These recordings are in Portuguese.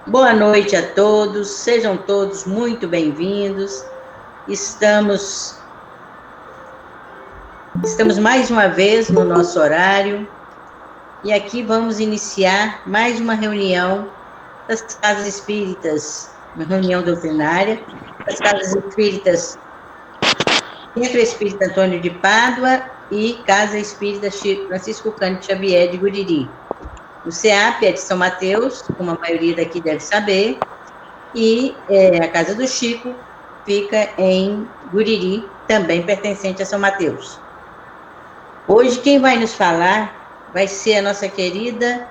Boa noite a todos, sejam todos muito bem-vindos. Estamos mais uma vez no nosso horário e aqui vamos iniciar mais uma reunião das Casas Espíritas, uma reunião doutrinária das Casas Espíritas Centro Espírita Antônio de Pádua e Casa Espírita Francisco Cândido Xavier de Guriri. O CEAP é de São Mateus, como a maioria daqui deve saber, e a Casa do Chico fica em Guriri, também pertencente a São Mateus. Hoje quem vai nos falar vai ser a nossa querida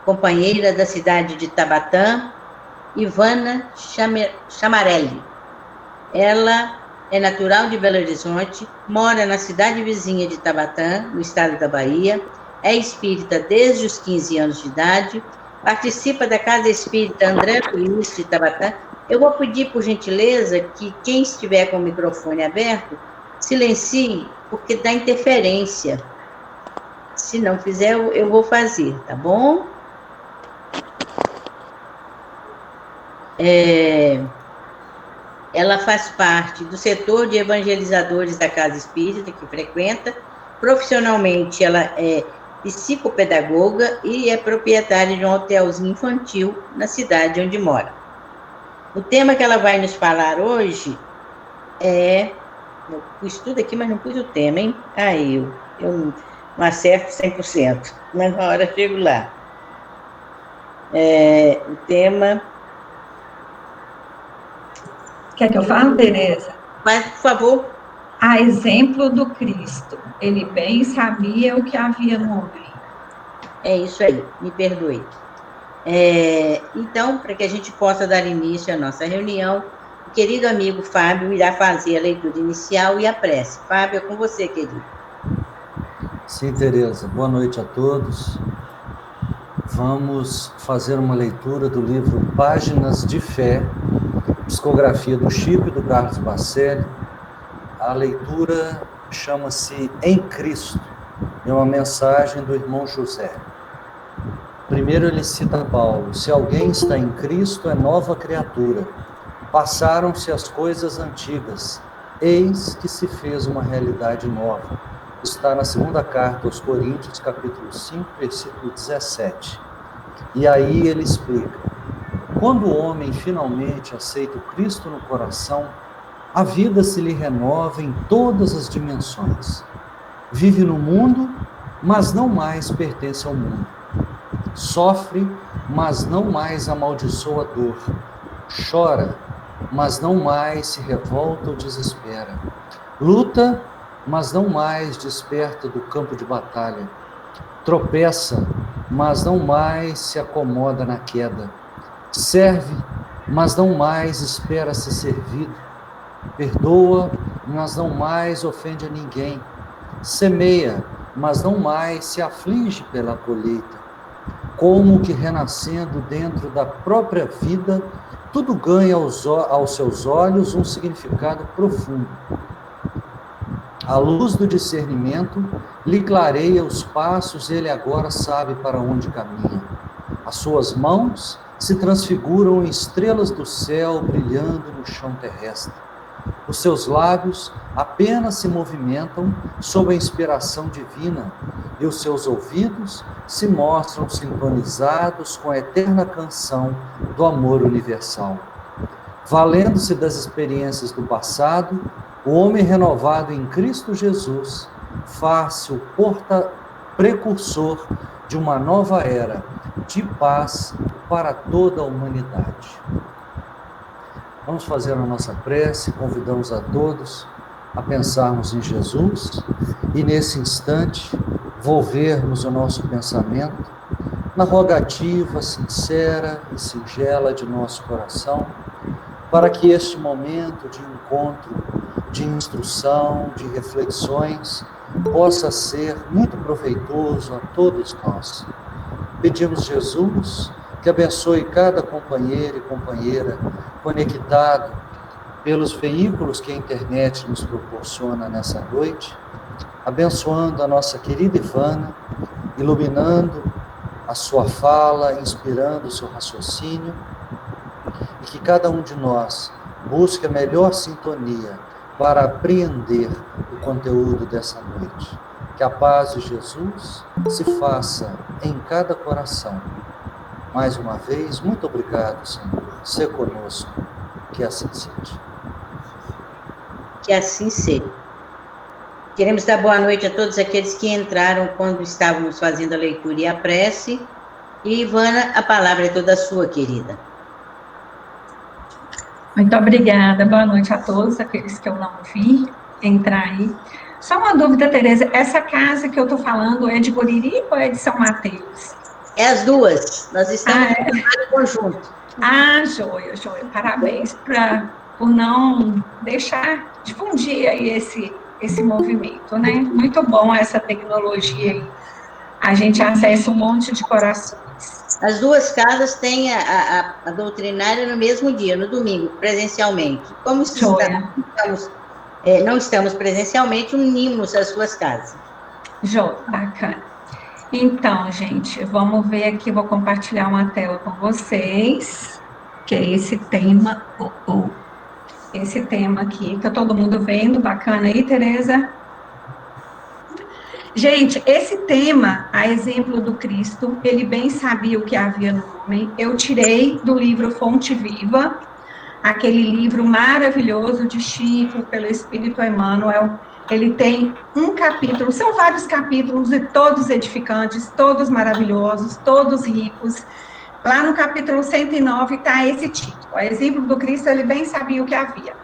companheira da cidade de Tabatã, Ivana Chamarelli. Ela é natural de Belo Horizonte, mora na cidade vizinha de Tabatã, no estado da Bahia, é espírita desde os 15 anos de idade, participa da Casa Espírita André Luiz de Tabatã. Eu vou pedir, por gentileza, que quem estiver com o microfone aberto, silencie, porque dá interferência. Se não fizer, eu vou fazer, tá bom? Ela faz parte do setor de evangelizadores da Casa Espírita, que frequenta. Profissionalmente, ela é psicopedagoga e é proprietária de um hotelzinho infantil na cidade onde mora. O tema que ela vai nos falar hoje é... Eu pus tudo aqui, mas não pus o tema, hein? Eu não acerto 100%, mas na hora chego lá. O tema... Quer que eu fale, Tereza? Mas, por favor. A exemplo do Cristo, ele bem sabia o que havia no homem. É isso aí, me perdoe. Então, para que a gente possa dar início à nossa reunião, o querido amigo Fábio irá fazer a leitura inicial e a prece. Fábio, é com você, querido. Sim, Tereza. Boa noite a todos. Vamos fazer uma leitura do livro Páginas de Fé, psicografia do Chico e do Carlos Bacelli. A leitura chama-se Em Cristo, é uma mensagem do irmão José. Primeiro ele cita Paulo: se alguém está em Cristo, é nova criatura. Passaram-se as coisas antigas, eis que se fez uma realidade nova. Está na segunda carta aos Coríntios, capítulo 5, versículo 17. E aí ele explica: quando o homem finalmente aceita o Cristo no coração, a vida se lhe renova em todas as dimensões. Vive no mundo, mas não mais pertence ao mundo. Sofre, mas não mais amaldiçoa a dor. Chora, mas não mais se revolta ou desespera. Luta, mas não mais desperta do campo de batalha. Tropeça, mas não mais se acomoda na queda. Serve, mas não mais espera ser servido. Perdoa, mas não mais ofende a ninguém. Semeia, mas não mais se aflige pela colheita. Como que renascendo dentro da própria vida, tudo ganha aos seus olhos um significado profundo. A luz do discernimento lhe clareia os passos e ele agora sabe para onde caminha. As suas mãos se transfiguram em estrelas do céu brilhando no chão terrestre. Os seus lábios apenas se movimentam sob a inspiração divina e os seus ouvidos se mostram sintonizados com a eterna canção do amor universal. Valendo-se das experiências do passado, o homem renovado em Cristo Jesus faz-se o precursor de uma nova era de paz para toda a humanidade. Vamos fazer a nossa prece, convidamos a todos a pensarmos em Jesus e, nesse instante, volvermos o nosso pensamento na rogativa sincera e singela de nosso coração, para que este momento de encontro, de instrução, de reflexões, possa ser muito proveitoso a todos nós. Pedimos, Jesus, que abençoe cada companheiro e companheira conectado pelos veículos que a internet nos proporciona nessa noite, abençoando a nossa querida Ivana, iluminando a sua fala, inspirando o seu raciocínio, e que cada um de nós busque a melhor sintonia para apreender o conteúdo dessa noite. Que a paz de Jesus se faça em cada coração. Mais uma vez, muito obrigado, Senhor. Sê conosco, que assim seja. Que assim seja. Queremos dar boa noite a todos aqueles que entraram quando estávamos fazendo a leitura e a prece. E, Ivana, a palavra é toda sua, querida. Muito obrigada. Boa noite a todos, aqueles que eu não vi entrar aí. Só uma dúvida, Tereza. Essa casa que eu estou falando é de Guriri ou é de São Mateus? É as duas. Nós estamos em conjunto. Joia, joia. Parabéns por não deixar difundir aí esse movimento, né? Muito bom essa tecnologia aí. A gente acessa um monte de corações. As duas casas têm a doutrinária no mesmo dia, no domingo, presencialmente. Como não estamos presencialmente, unimos as duas casas. Joia, bacana. Então, gente, vamos ver aqui, vou compartilhar uma tela com vocês, que é esse tema, esse tema aqui, tá todo mundo vendo, bacana aí, Tereza? Gente, esse tema, a exemplo do Cristo, ele bem sabia o que havia no homem. Eu tirei do livro Fonte Viva, aquele livro maravilhoso de Chico, pelo Espírito Emmanuel. Ele tem um capítulo, são vários capítulos, e todos edificantes, todos maravilhosos, todos ricos. Lá no capítulo 109 está esse título, a exemplo do Cristo, ele bem sabia o que havia.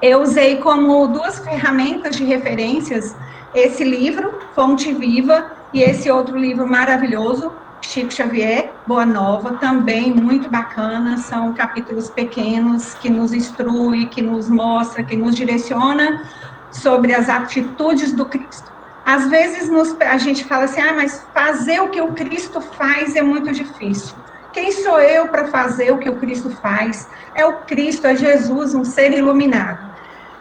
Eu usei como duas ferramentas de referências esse livro, Fonte Viva, e esse outro livro maravilhoso, Chico Xavier, Boa Nova, também muito bacana, são capítulos pequenos que nos instrui, que nos mostra, que nos direciona sobre as atitudes do Cristo. Às vezes a gente fala assim, mas fazer o que o Cristo faz é muito difícil. Quem sou eu para fazer o que o Cristo faz? É o Cristo, é Jesus, um ser iluminado.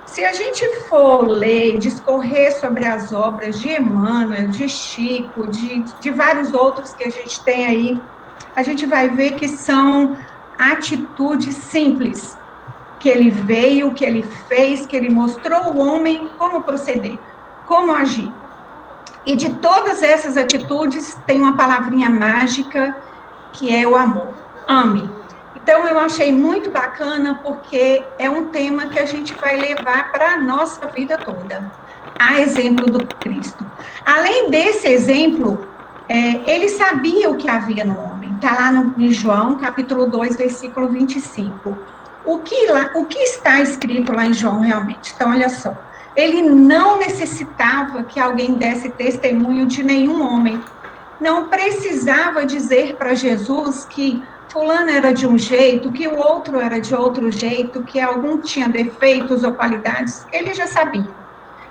Se a gente for ler, discorrer sobre as obras de Emmanuel, de Chico, de vários outros que a gente tem aí, a gente vai ver que são atitudes simples, que ele veio, que ele fez, que ele mostrou ao homem como proceder, como agir. E de todas essas atitudes, tem uma palavrinha mágica, que é o amor. Ame. Então, eu achei muito bacana, porque é um tema que a gente vai levar para a nossa vida toda. A exemplo do Cristo. Além desse exemplo, ele sabia o que havia no homem. Está lá em João, capítulo 2, versículo 25. O que está escrito lá em João, realmente? Então, olha só. Ele não necessitava que alguém desse testemunho de nenhum homem. Não precisava dizer para Jesus que fulano era de um jeito, que o outro era de outro jeito, que algum tinha defeitos ou qualidades. Ele já sabia.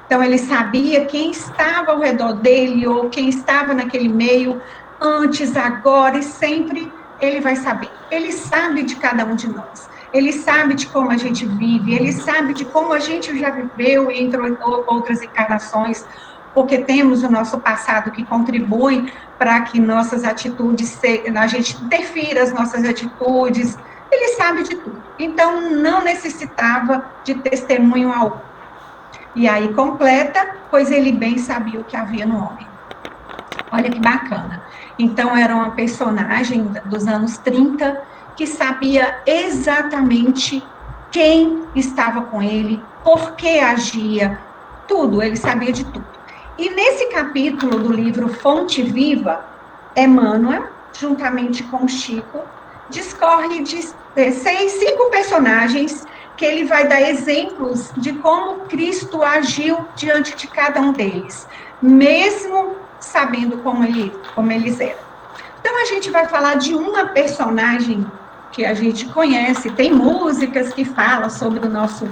Então, ele sabia quem estava ao redor dele ou quem estava naquele meio, antes, agora e sempre ele vai saber. Ele sabe de cada um de nós. Ele sabe de como a gente vive, ele sabe de como a gente já viveu entre outras encarnações, porque temos o nosso passado que contribui para que nossas atitudes, a gente defira as nossas atitudes, ele sabe de tudo. Então, não necessitava de testemunho algum. E aí completa, pois ele bem sabia o que havia no homem. Olha que bacana. Então, era uma personagem dos anos 30, que sabia exatamente quem estava com ele, por que agia, tudo, ele sabia de tudo. E nesse capítulo do livro Fonte Viva, Emmanuel, juntamente com Chico, discorre de 5 personagens que ele vai dar exemplos de como Cristo agiu diante de cada um deles, mesmo sabendo como eles eram. Então, a gente vai falar de uma personagem que a gente conhece, tem músicas que falam sobre o nosso,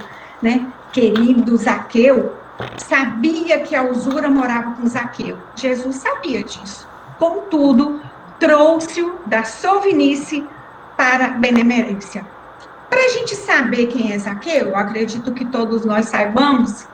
querido Zaqueu. Sabia que a usura morava com Zaqueu. Jesus sabia disso. Contudo, trouxe-o da sovinice para a benemerência. Para a gente saber quem é Zaqueu, eu acredito que todos nós saibamos,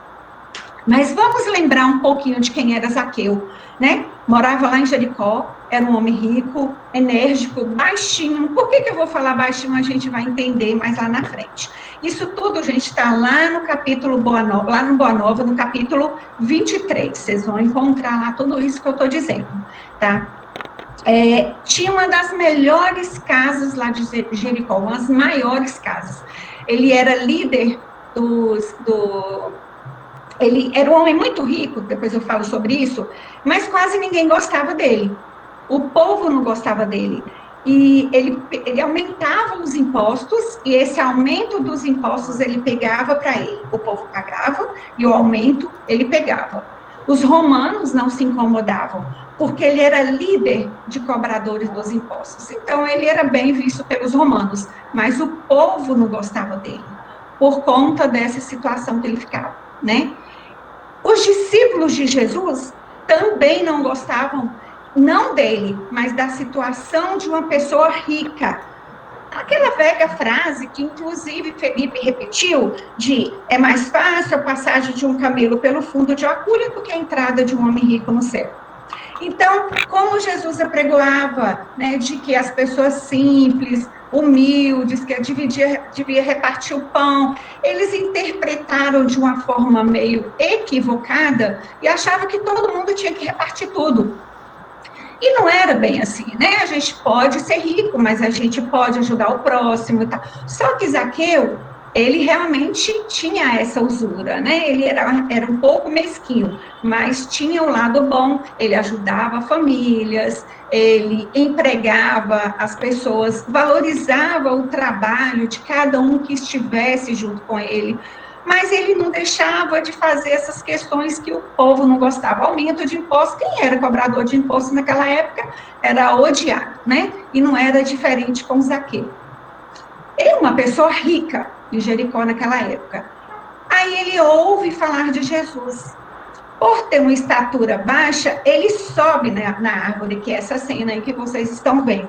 Mas vamos lembrar um pouquinho de quem era Zaqueu, né? Morava lá em Jericó, era um homem rico, enérgico, baixinho. Por que eu vou falar baixinho? A gente vai entender mais lá na frente. Isso tudo, gente, está lá no capítulo Boa Nova, lá no Boa Nova, no capítulo 23. Vocês vão encontrar lá tudo isso que eu estou dizendo, tá? Tinha uma das melhores casas lá de Jericó, uma das maiores casas. Ele era líder ele era um homem muito rico, depois eu falo sobre isso, mas quase ninguém gostava dele. O povo não gostava dele. E ele aumentava os impostos, e esse aumento dos impostos ele pegava para ele. O povo pagava, e o aumento ele pegava. Os romanos não se incomodavam, porque ele era líder de cobradores dos impostos. Então, ele era bem visto pelos romanos, mas o povo não gostava dele, por conta dessa situação que ele ficava, né? Os discípulos de Jesus também não gostavam, não dele, mas da situação de uma pessoa rica. Aquela velha frase que, inclusive, Felipe repetiu, de é mais fácil a passagem de um camelo pelo fundo de uma agulha do que a entrada de um homem rico no céu. Então, como Jesus apregoava, né, de que as pessoas simples, humildes, que devia repartir o pão, eles interpretaram de uma forma meio equivocada e achavam que todo mundo tinha que repartir tudo. E não era bem assim, né? A gente pode ser rico, mas a gente pode ajudar o próximo e tal. Só que Zaqueu, ele realmente tinha essa usura, né? Ele era um pouco mesquinho, mas tinha o lado bom, ele ajudava famílias, ele empregava as pessoas, valorizava o trabalho de cada um que estivesse junto com ele, mas ele não deixava de fazer essas questões que o povo não gostava. Aumento de impostos, quem era cobrador de impostos naquela época era odiado, né? E não era diferente com Zaqueu. Ele é uma pessoa rica em Jericó naquela época. Aí ele ouve falar de Jesus. Por ter uma estatura baixa, ele sobe na árvore, que é essa cena aí que vocês estão vendo.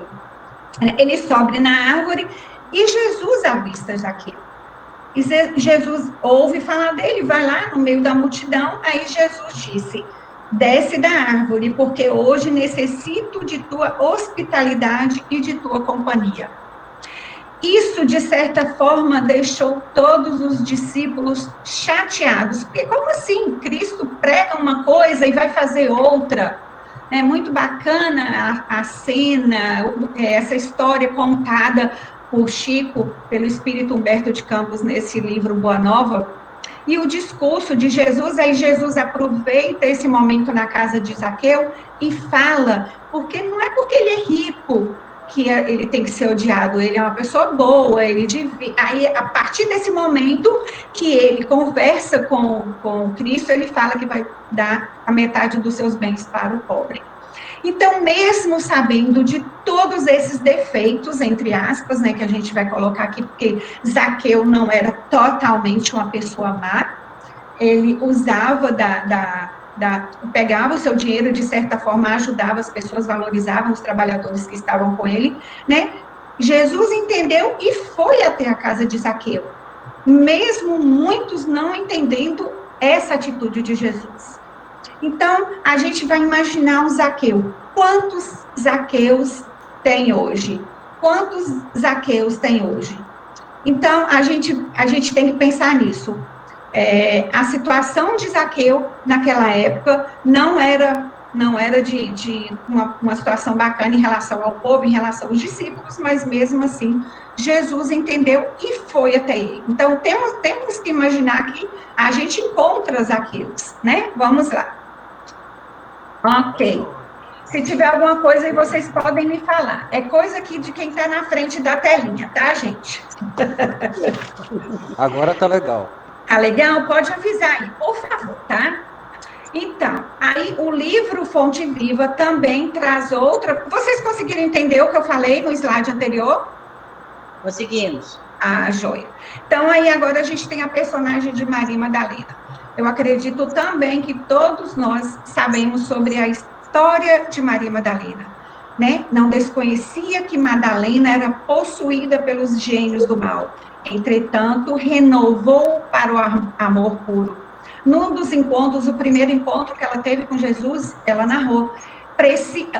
Ele sobe na árvore e Jesus avista Zaqueu. E Jesus ouve falar dele, vai lá no meio da multidão, aí Jesus disse, desce da árvore, porque hoje necessito de tua hospitalidade e de tua companhia. Isso, de certa forma, deixou todos os discípulos chateados, porque como assim? Cristo prega uma coisa e vai fazer outra. É muito bacana a cena, essa história contada por Chico, pelo Espírito Humberto de Campos, nesse livro Boa Nova, e o discurso de Jesus, aí Jesus aproveita esse momento na casa de Zaqueu e fala, porque não é porque ele é rico que ele tem que ser odiado, ele é uma pessoa boa, aí a partir desse momento que ele conversa com Cristo, ele fala que vai dar a metade dos seus bens para o pobre. Então, mesmo sabendo de todos esses defeitos, entre aspas, né, que a gente vai colocar aqui, porque Zaqueu não era totalmente uma pessoa má, ele usava pegava o seu dinheiro, de certa forma, ajudava as pessoas, valorizava os trabalhadores que estavam com ele, né? Jesus entendeu e foi até a casa de Zaqueu, mesmo muitos não entendendo essa atitude de Jesus. Então, a gente vai imaginar um Zaqueu. Quantos Zaqueus tem hoje? Quantos Zaqueus tem hoje? Então, a gente tem que pensar nisso. A situação de Zaqueu, naquela época, não era de uma situação bacana em relação ao povo, em relação aos discípulos, mas mesmo assim, Jesus entendeu e foi até ele. Então, temos que imaginar que a gente encontra Zaqueus, né? Vamos lá. Ok. Se tiver alguma coisa aí, vocês podem me falar. É coisa aqui de quem está na frente da telinha, tá, gente? Agora tá legal. Tá legal? Pode avisar aí, por favor, tá? Então, aí o livro Fonte Viva também traz outra... Vocês conseguiram entender o que eu falei no slide anterior? Conseguimos. Ah, joia. Então, aí agora a gente tem a personagem de Maria Madalena. Eu acredito também que todos nós sabemos sobre a história de Maria Madalena, né? Não desconhecia que Madalena era possuída pelos gênios do mal. Entretanto, renovou para o amor puro. Num dos encontros, o primeiro encontro que ela teve com Jesus, ela narrou: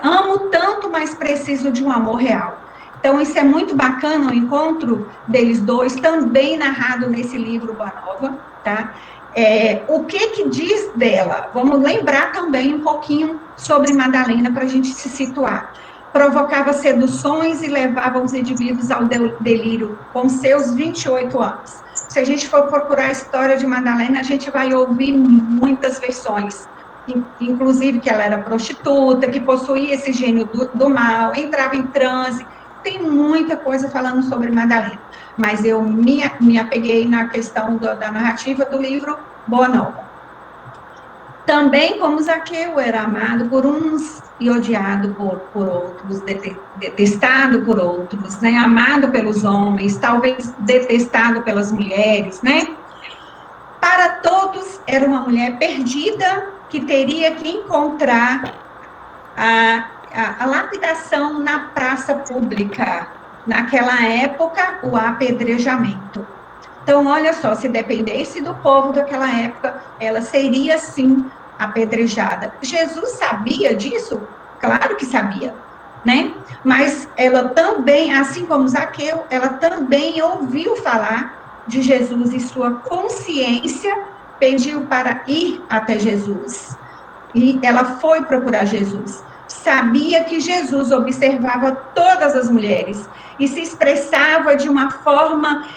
amo tanto, mas preciso de um amor real. Então, isso é muito bacana, o encontro deles dois, também narrado nesse livro Boa Nova, tá? O que diz dela? Vamos lembrar também um pouquinho sobre Madalena, para a gente se situar. Provocava seduções e levava os indivíduos ao delírio com seus 28 anos. Se a gente for procurar a história de Madalena, a gente vai ouvir muitas versões, inclusive que ela era prostituta, que possuía esse gênio do mal, entrava em transe. Tem muita coisa falando sobre Madalena, mas eu me apeguei na questão da narrativa do livro Boa Nova. Também, como Zaqueu era amado por uns e odiado por outros, detestado por outros, né? Amado pelos homens, talvez detestado pelas mulheres, né? Para todos, era uma mulher perdida que teria que encontrar a lapidação na praça pública. Naquela época, o apedrejamento. Então, olha só, se dependesse do povo daquela época, ela seria, sim, apedrejada. Jesus sabia disso? Claro que sabia, né? Mas ela também, assim como Zaqueu, ela também ouviu falar de Jesus e sua consciência pediu para ir até Jesus. E ela foi procurar Jesus. Sabia que Jesus observava todas as mulheres e se expressava de uma forma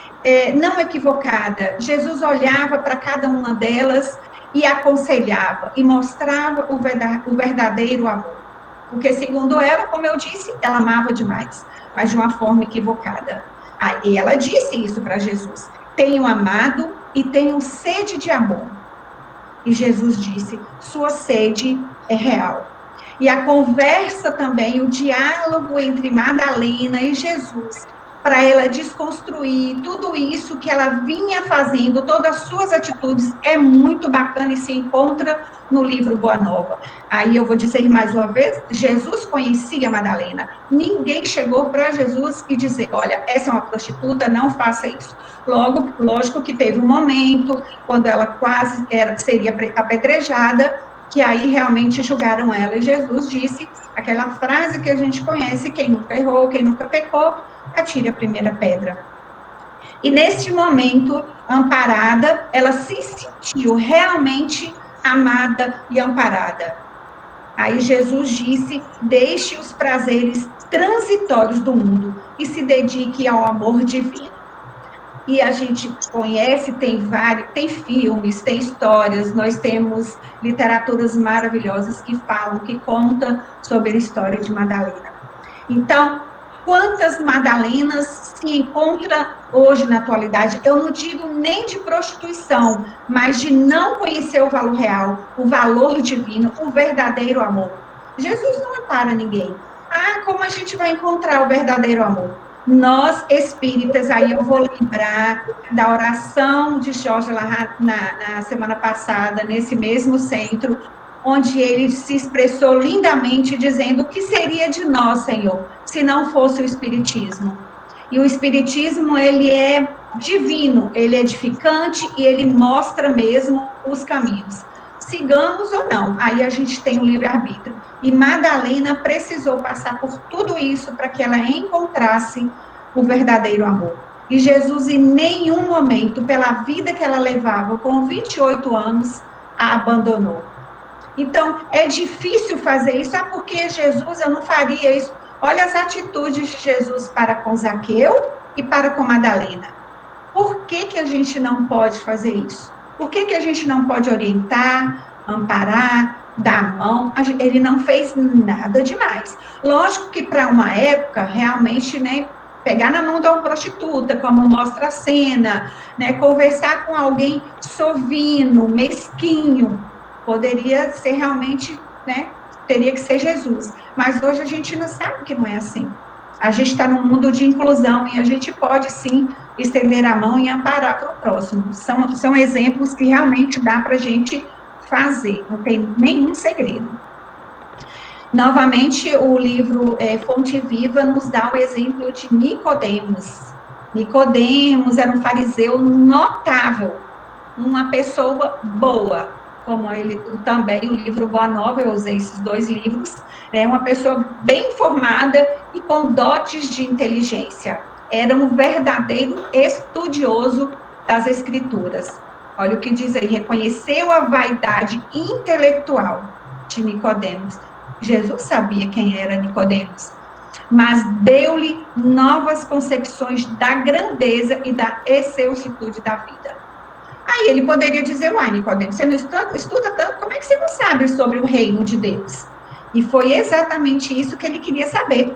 não equivocada. Jesus olhava para cada uma delas e aconselhava, e mostrava o verdadeiro amor. Porque, segundo ela, como eu disse, ela amava demais, mas de uma forma equivocada. E ela disse isso para Jesus: tenho amado e tenho sede de amor. E Jesus disse: sua sede é real. E a conversa também, o diálogo entre Madalena e Jesus, para ela desconstruir tudo isso que ela vinha fazendo, todas as suas atitudes, é muito bacana e se encontra no livro Boa Nova. Aí eu vou dizer mais uma vez, Jesus conhecia Madalena. Ninguém chegou para Jesus e dizer: olha, essa é uma prostituta, não faça isso. Lógico que teve um momento, quando ela quase seria apedrejada, que aí realmente julgaram ela. E Jesus disse aquela frase que a gente conhece: quem nunca errou, quem nunca pecou, atire a primeira pedra. E neste momento, amparada, ela se sentiu realmente amada e amparada. Aí Jesus disse: deixe os prazeres transitórios do mundo e se dedique ao amor divino. E a gente conhece, tem filmes, tem histórias, nós temos literaturas maravilhosas que falam, que contam sobre a história de Madalena. Então, quantas Madalenas se encontram hoje na atualidade? Eu não digo nem de prostituição, mas de não conhecer o valor real, o valor divino, o verdadeiro amor. Jesus não ampara ninguém. Como a gente vai encontrar o verdadeiro amor? Nós, espíritas, aí eu vou lembrar da oração de Jorge Larrat na semana passada, nesse mesmo centro, onde ele se expressou lindamente, dizendo: o que seria de nós, Senhor, se não fosse o Espiritismo? E o Espiritismo, ele é divino, ele é edificante e ele mostra mesmo os caminhos. Sigamos ou não, aí a gente tem o livre-arbítrio. E Madalena precisou passar por tudo isso para que ela encontrasse o verdadeiro amor. E Jesus, em nenhum momento, pela vida que ela levava, com 28 anos, a abandonou. Então, é difícil fazer isso. Porque Jesus, eu não faria isso. Olha as atitudes de Jesus para com Zaqueu e para com Madalena. Por que a gente não pode fazer isso? Por que a gente não pode orientar, amparar, dar a mão? Ele não fez nada demais. Lógico que para uma época, realmente, né, pegar na mão de uma prostituta, como mostra a cena, né, conversar com alguém sovino, mesquinho, poderia ser realmente, né, teria que ser Jesus. Mas hoje a gente não sabe que não é assim. A gente está num mundo de inclusão e a gente pode, sim, estender a mão e amparar para o próximo. São exemplos que realmente dá para a gente fazer, não tem nenhum segredo. Novamente, o livro Fonte Viva nos dá o exemplo de Nicodemos. Nicodemos era um fariseu notável, uma pessoa boa, como ele também, o livro Boa Nova, eu usei esses 2 livros, uma pessoa bem informada e com dotes de inteligência. Era um verdadeiro estudioso das Escrituras. Olha o que diz aí, reconheceu a vaidade intelectual de Nicodemos. Jesus sabia quem era Nicodemos, mas deu-lhe novas concepções da grandeza e da excelsitude da vida. Aí ele poderia dizer, uai, Nicodemos, você não estuda tanto, como é que você não sabe sobre o reino de Deus? E foi exatamente isso que ele queria saber.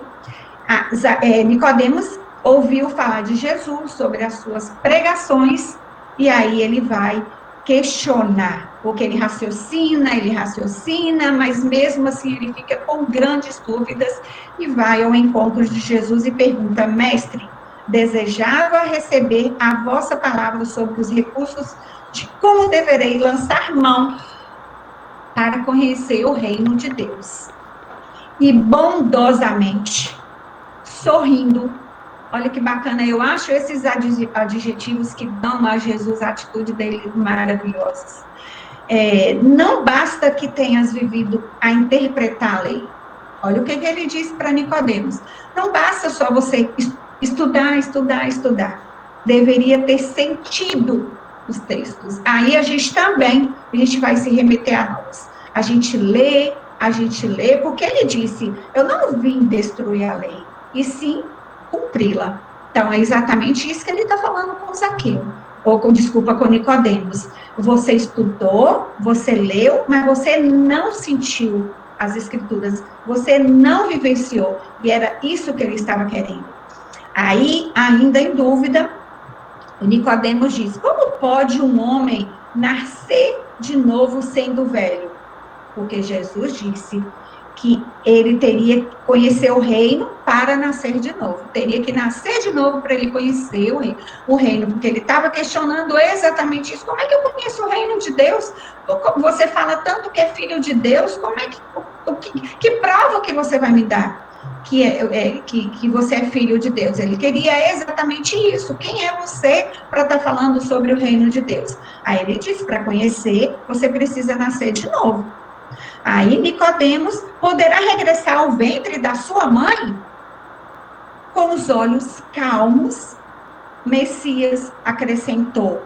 Nicodemos ouviu falar de Jesus, sobre as suas pregações, e aí ele vai questionar, porque ele raciocina, mas mesmo assim ele fica com grandes dúvidas e vai ao encontro de Jesus e pergunta, mestre, desejava receber a vossa palavra sobre os recursos de como deverei lançar mão para conhecer o reino de Deus. E bondosamente, sorrindo, olha que bacana, eu acho esses adjetivos que dão a Jesus a atitude dele maravilhosas. Não basta que tenhas vivido a interpretar a lei. Olha o que ele diz para Nicodemos. Não basta só você estudar. Deveria ter sentido os textos. Aí a gente vai se remeter a nós. A gente lê, porque ele disse, eu não vim destruir a lei, e sim cumpri-la. Então, é exatamente isso que ele está falando com Zaqueu, ou com Nicodemos. Você estudou, você leu, mas você não sentiu as Escrituras, você não vivenciou, e era isso que ele estava querendo. Aí, ainda em dúvida, o Nicodemos diz, como pode um homem nascer de novo sendo velho? Porque Jesus disse que ele teria que conhecer o reino para nascer de novo. Teria que nascer de novo para ele conhecer o reino, porque ele estava questionando exatamente isso. Como é que eu conheço o reino de Deus? Você fala tanto que é filho de Deus, como é que prova que você vai me dar? Que você é filho de Deus. Ele queria exatamente isso. Quem é você para estar falando sobre o reino de Deus? Aí ele disse, para conhecer, você precisa nascer de novo. Aí Nicodemos poderá regressar ao ventre da sua mãe? Com os olhos calmos, Messias acrescentou,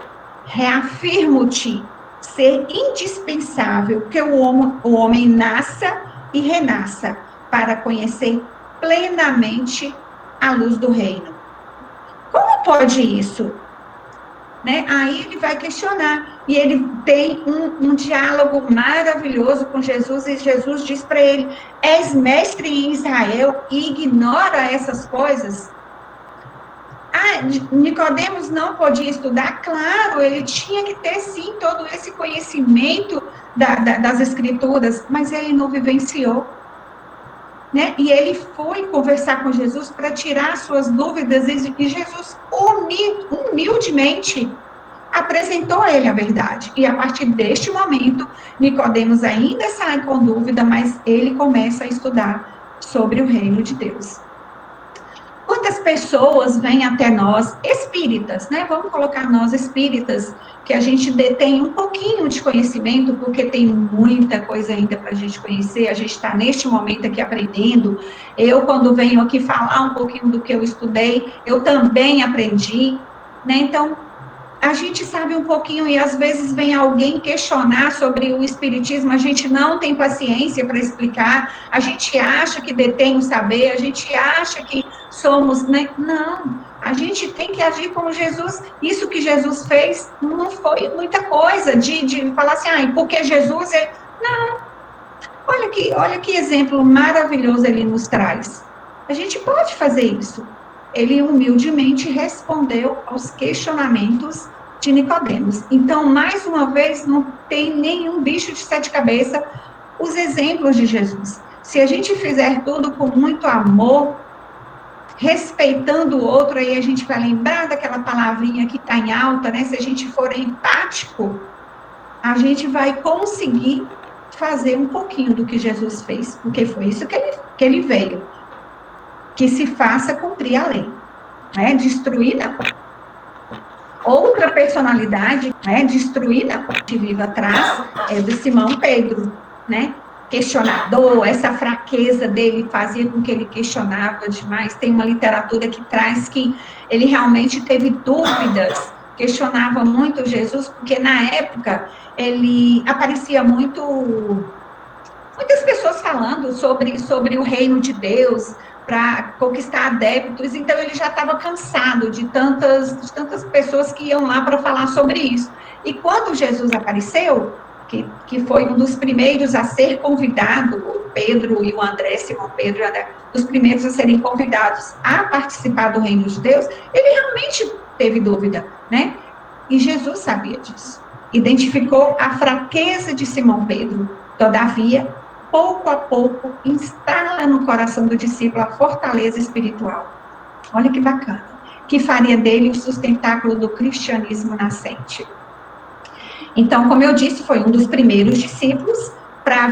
reafirmo-te ser indispensável que o homem nasça e renasça para conhecer plenamente a luz do reino. Como pode isso? Aí ele vai questionar, e ele tem um diálogo maravilhoso com Jesus, e Jesus diz para ele, és mestre em Israel e ignora essas coisas? Nicodemos não podia estudar? Claro, ele tinha que ter sim todo esse conhecimento das Escrituras, mas ele não vivenciou. E ele foi conversar com Jesus para tirar suas dúvidas, e Jesus humildemente apresentou a ele a verdade. E a partir deste momento, Nicodemos ainda sai com dúvida, mas ele começa a estudar sobre o reino de Deus. Quantas pessoas vêm até nós, espíritas, Vamos colocar nós espíritas, que a gente detém um pouquinho de conhecimento, porque tem muita coisa ainda para a gente conhecer, a gente está neste momento aqui aprendendo. Eu, quando venho aqui falar um pouquinho do que eu estudei, eu também aprendi, Então, a gente sabe um pouquinho, e às vezes vem alguém questionar sobre o espiritismo, a gente não tem paciência para explicar, a gente acha que detém o saber, a gente acha que somos, Não, a gente tem que agir como Jesus. Isso que Jesus fez não foi muita coisa, de falar assim, porque Jesus é... Não, olha que exemplo maravilhoso ele nos traz. A gente pode fazer isso. Ele humildemente respondeu aos questionamentos de Nicodemos. Então, mais uma vez, não tem nenhum bicho de 7 cabeças os exemplos de Jesus. Se a gente fizer tudo com muito amor, respeitando o outro, aí a gente vai lembrar daquela palavrinha que está em alta, Se a gente for empático, a gente vai conseguir fazer um pouquinho do que Jesus fez, porque foi isso que ele veio. Que se faça cumprir a lei. Destruir não. Outra personalidade, né, destruída a Fonte Viva traz é de Simão Pedro, né? Questionador, essa fraqueza dele fazia com que ele questionava demais. Tem uma literatura que traz que ele realmente teve dúvidas, questionava muito Jesus, porque na época ele aparecia muitas pessoas falando sobre o reino de Deus, para conquistar adeptos, então ele já estava cansado de tantas pessoas que iam lá para falar sobre isso. E quando Jesus apareceu, que foi um dos primeiros a ser convidado, o Pedro e o André, Simão Pedro, os primeiros a serem convidados a participar do reino de Deus, ele realmente teve dúvida, né? E Jesus sabia disso. Identificou a fraqueza de Simão Pedro, todavia, pouco a pouco, instala no coração do discípulo a fortaleza espiritual. Olha que bacana. Que faria dele o sustentáculo do cristianismo nascente. Então, como eu disse, foi um dos primeiros discípulos para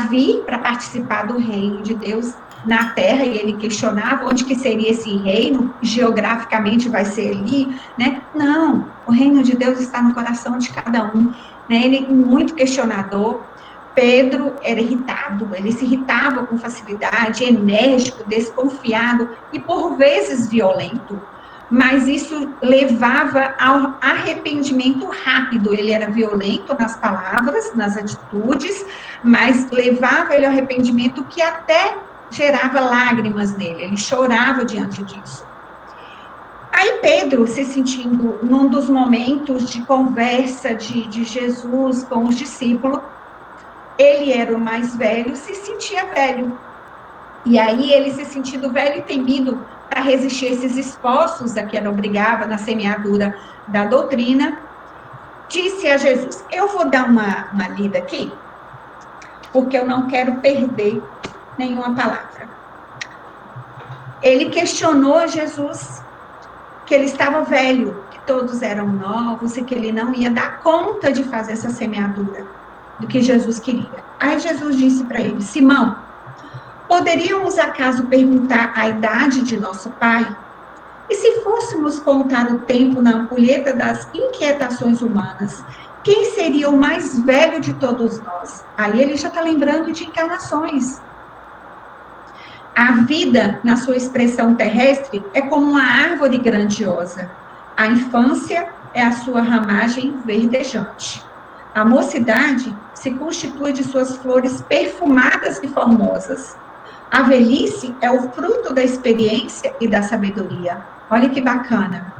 participar do reino de Deus na terra, e ele questionava onde que seria esse reino, geograficamente vai ser ali, né? Não, o reino de Deus está no coração de cada um, né? Ele muito questionador. Pedro era irritado, ele se irritava com facilidade, enérgico, desconfiado e por vezes violento. Mas isso levava ao arrependimento rápido. Ele era violento nas palavras, nas atitudes, mas levava ele ao arrependimento que até gerava lágrimas nele. Ele chorava diante disso. Aí Pedro, se sentindo num dos momentos de conversa de Jesus com os discípulos, ele era o mais velho, se sentia velho. E aí ele se sentindo velho e temido para resistir a esses esforços a que ele obrigava na semeadura da doutrina, disse a Jesus, eu vou dar uma lida aqui, porque eu não quero perder nenhuma palavra. Ele questionou Jesus, que ele estava velho, que todos eram novos e que ele não ia dar conta de fazer essa semeadura do que Jesus queria. Aí Jesus disse para ele, Simão, poderíamos acaso perguntar a idade de nosso pai? E se fôssemos contar o tempo na ampulheta das inquietações humanas, quem seria o mais velho de todos nós? Aí ele já está lembrando de encarnações. A vida, na sua expressão terrestre, é como uma árvore grandiosa. A infância é a sua ramagem verdejante. A mocidade se constitui de suas flores perfumadas e formosas. A velhice é o fruto da experiência e da sabedoria. Olha que bacana.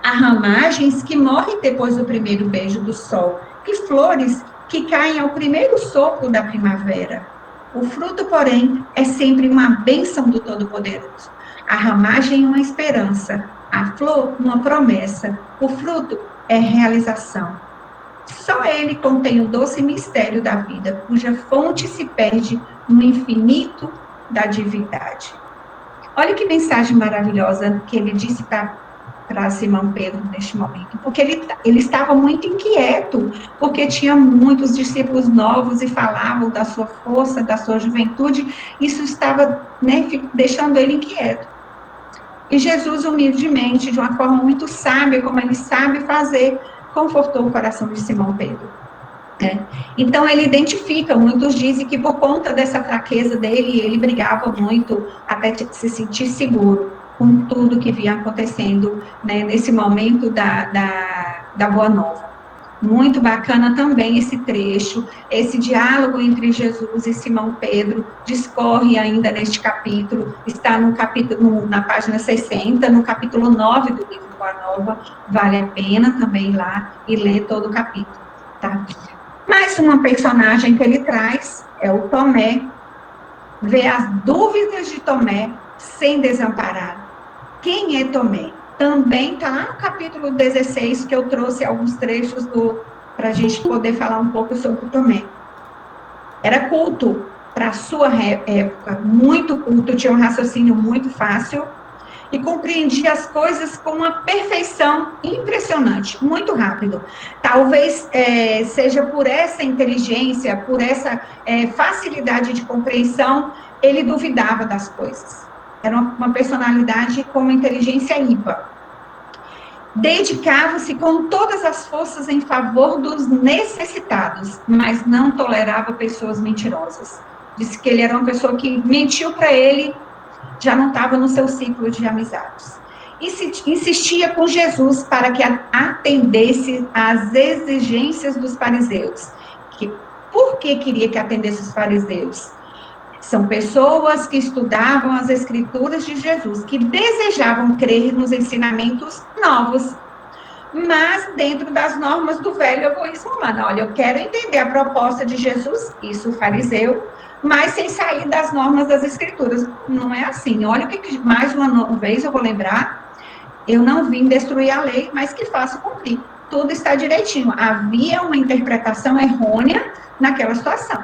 Há ramagens que morrem depois do primeiro beijo do sol e flores que caem ao primeiro sopro da primavera. O fruto, porém, é sempre uma bênção do Todo-Poderoso. A ramagem é uma esperança, a flor uma promessa, o fruto é realização. Só ele contém o doce mistério da vida, cuja fonte se perde no infinito da divindade. Olha que mensagem maravilhosa que ele disse para Simão Pedro neste momento, porque ele estava muito inquieto, porque tinha muitos discípulos novos e falavam da sua força, da sua juventude, isso estava, né, deixando ele inquieto. E Jesus, humildemente, de uma forma muito sábia, como ele sabe fazer, confortou o coração de Simão Pedro. Então, ele identifica, muitos dizem que por conta dessa fraqueza dele, ele brigava muito até se sentir seguro com tudo que vinha acontecendo, né, nesse momento da Boa Nova. Muito bacana também esse trecho, esse diálogo entre Jesus e Simão Pedro, discorre ainda neste capítulo, está no capítulo, na página 60, no capítulo 9 do livro Boa Nova, vale a pena também ir lá e ler todo o capítulo, tá? Mais uma personagem que ele traz é o Tomé, vê as dúvidas de Tomé sem desamparar. Quem é Tomé? Também está lá no capítulo 16, que eu trouxe alguns trechos para a gente poder falar um pouco sobre o Tomé. Era culto para a sua época, muito culto, tinha um raciocínio muito fácil e compreendia as coisas com uma perfeição impressionante, muito rápido. Talvez seja por essa inteligência, por essa facilidade de compreensão, ele duvidava das coisas. Era uma personalidade com uma inteligência ímpar. Dedicava-se com todas as forças em favor dos necessitados, mas não tolerava pessoas mentirosas. Disse que ele era uma pessoa que mentiu para ele, já não estava no seu ciclo de amizades. Insistia com Jesus para que atendesse às exigências dos fariseus. Por que queria que atendesse os fariseus? São pessoas que estudavam as escrituras de Jesus, que desejavam crer nos ensinamentos novos, mas dentro das normas do velho egoísmo humano. Olha, eu quero entender a proposta de Jesus, isso o fariseu, mas sem sair das normas das escrituras. Não é assim. Olha o que, mais uma vez eu vou lembrar, eu não vim destruir a lei, mas que faço cumprir. Tudo está direitinho. Havia uma interpretação errônea naquela situação.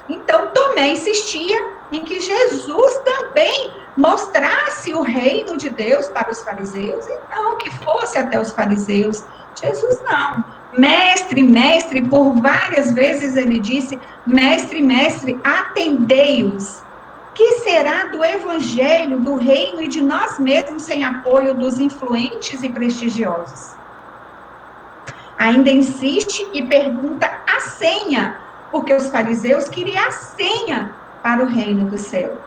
Então, Tomé insistia em que Jesus também mostrasse o reino de Deus para os fariseus, e não que fosse até os fariseus. Jesus não. Mestre, mestre, por várias vezes ele disse, mestre, mestre, atendei-os. Que será do evangelho, do reino e de nós mesmos sem apoio dos influentes e prestigiosos? Ainda insiste e pergunta a senha, porque os fariseus queriam a senha para o reino do céu,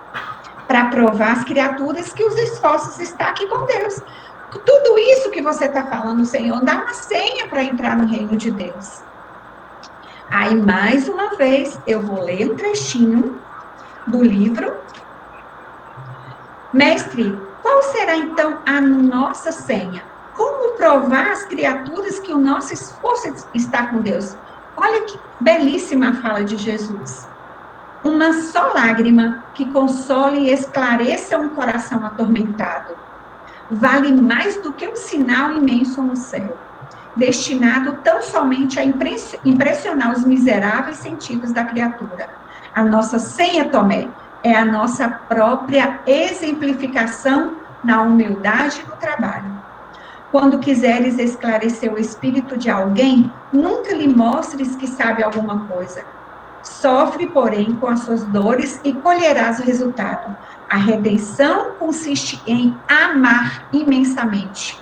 para provar às criaturas que os esforços estão aqui com Deus. Tudo isso que você está falando, Senhor, dá uma senha para entrar no reino de Deus. Aí, mais uma vez, eu vou ler um trechinho do livro. Mestre, qual será então a nossa senha? Como provar às criaturas que o nosso esforço está com Deus? Olha que belíssima fala de Jesus. Uma só lágrima que console e esclareça um coração atormentado vale mais do que um sinal imenso no céu, destinado tão somente a impressionar os miseráveis sentidos da criatura. A nossa senha, Tomé, é a nossa própria exemplificação na humildade do trabalho. Quando quiseres esclarecer o espírito de alguém, nunca lhe mostres que sabe alguma coisa. Sofre, porém, com as suas dores e colherás o resultado. A redenção consiste em amar imensamente.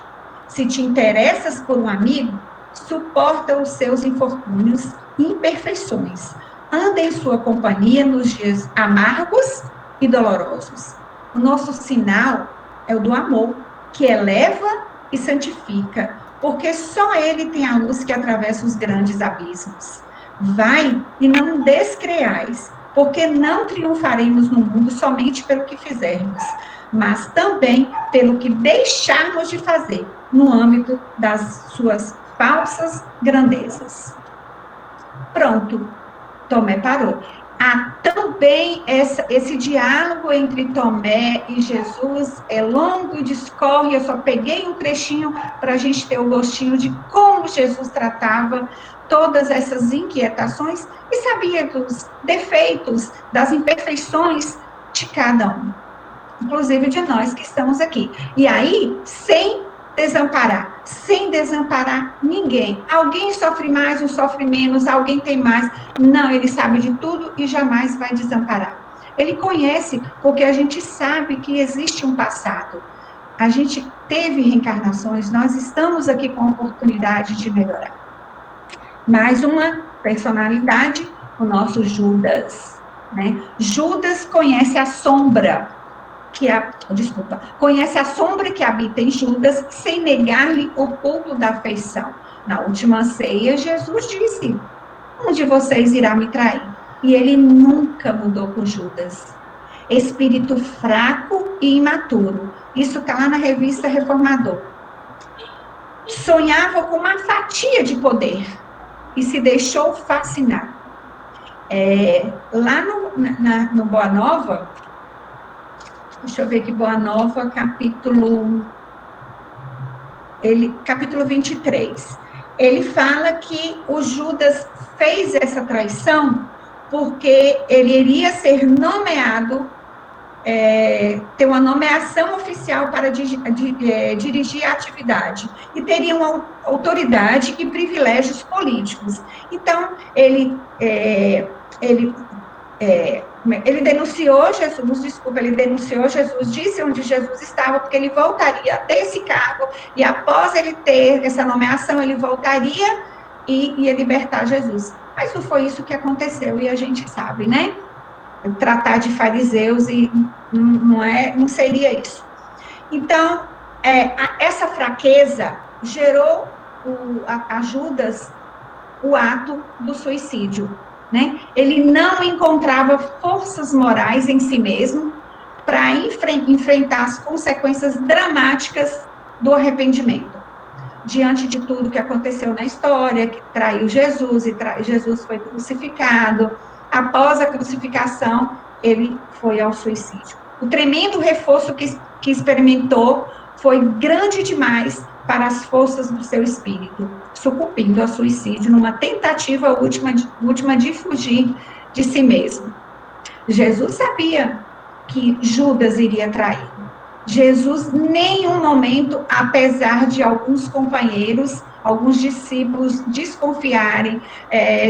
Se te interessas por um amigo, suporta os seus infortúnios e imperfeições. Anda em sua companhia nos dias amargos e dolorosos. O nosso sinal é o do amor, que eleva e santifica, porque só ele tem a luz que atravessa os grandes abismos. Vai e não descreais, porque não triunfaremos no mundo somente pelo que fizermos, mas também pelo que deixarmos de fazer no âmbito das suas falsas grandezas. Pronto, Tomé parou. Há também esse diálogo entre Tomé e Jesus, é longo e discorre, eu só peguei um trechinho para a gente ter o gostinho de como Jesus tratava todas essas inquietações e sabia dos defeitos, das imperfeições de cada um, inclusive de nós que estamos aqui. E aí, sem desamparar ninguém. Alguém sofre mais, um sofre menos, alguém tem mais. Não, ele sabe de tudo e jamais vai desamparar. Ele conhece, porque a gente sabe que existe um passado. A gente teve reencarnações, nós estamos aqui com a oportunidade de melhorar. Mais uma personalidade, o nosso Judas, né? Judas conhece a sombra, conhece a sombra que habita em Judas, sem negar-lhe o culto da afeição. Na última ceia, Jesus disse, um de vocês irá me trair. E ele nunca mudou com Judas. Espírito fraco e imaturo. Isso está lá na revista Reformador. Sonhava com uma fatia de poder e se deixou fascinar. Lá no Boa Nova, deixa eu ver aqui, Boa Nova, capítulo 23. Ele fala que o Judas fez essa traição porque ele iria ser nomeado, ter uma nomeação oficial para dirigir a atividade, e teria uma autoridade e privilégios políticos. Então, ele Ele denunciou Jesus, disse onde Jesus estava, porque ele voltaria a ter esse cargo, e após ele ter essa nomeação, ele voltaria e ia libertar Jesus. Mas não foi isso que aconteceu, e a gente sabe, né? Tratar de fariseus, e não seria isso. Então, essa fraqueza gerou a Judas o ato do suicídio, né? Ele não encontrava forças morais em si mesmo para enfrentar as consequências dramáticas do arrependimento. Diante de tudo que aconteceu na história, que traiu Jesus, e Jesus foi crucificado, após a crucificação, ele foi ao suicídio. O tremendo reforço que experimentou foi grande demais para as forças do seu espírito, sucumbindo ao suicídio numa tentativa última de fugir de si mesmo. Jesus sabia que Judas iria trair. Jesus, em nenhum momento, apesar de alguns companheiros, alguns discípulos desconfiarem,